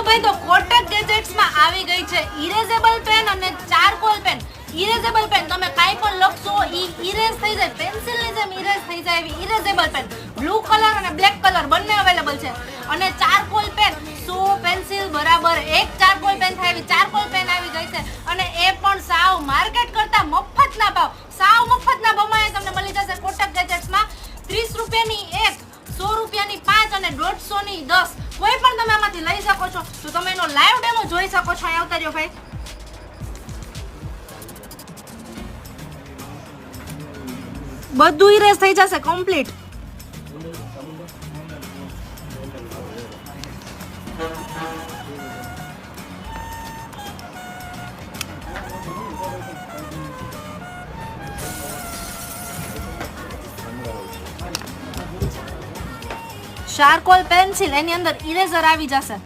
ભાઈ તો કોટક ગેજેટ્સમાં આવી ગઈ છે ઇરેઝેબલ પેન અને ચારકોલ પેન. ઇરેઝેબલ પેન તમે કાંઈ પણ લખશો ઇરેઝ થઈ જાય, પેન્સિલની જેમ ઇરેઝ થઈ જાય એવી ઇરેઝેબલ પેન. બ્લુ કલર અને બ્લેક કલર બંને અવેલેબલ છે. અને ચારકોલ પેન 100 પેન્સિલ બરાબર એક ચારકોલ પેન થાય એવી ચારકોલ પેન આવી ગઈ છે. અને એ પણ સાવ માર્કેટ કરતા મફતના ભાવ, સાવ મફતના ભાવમાં તમને મળી જશે કોટક ગેજેટ્સમાં. 30 રૂપિયાની એક, 100 રૂપિયાની 5 અને 150 ની 10. કોઈ પણ તમે આમાંથી લઈ શકો છો. તો તમે એનો લાઈવ ડેમો જોઈ શકો છો. અહીં આવતા રહ્યો ભાઈ. બધું ઇરેઝ થઈ જશે કમ્પ્લીટ. ચારકોલ પેન્સિલ એની અંદર ઇરેઝર આવી જશે.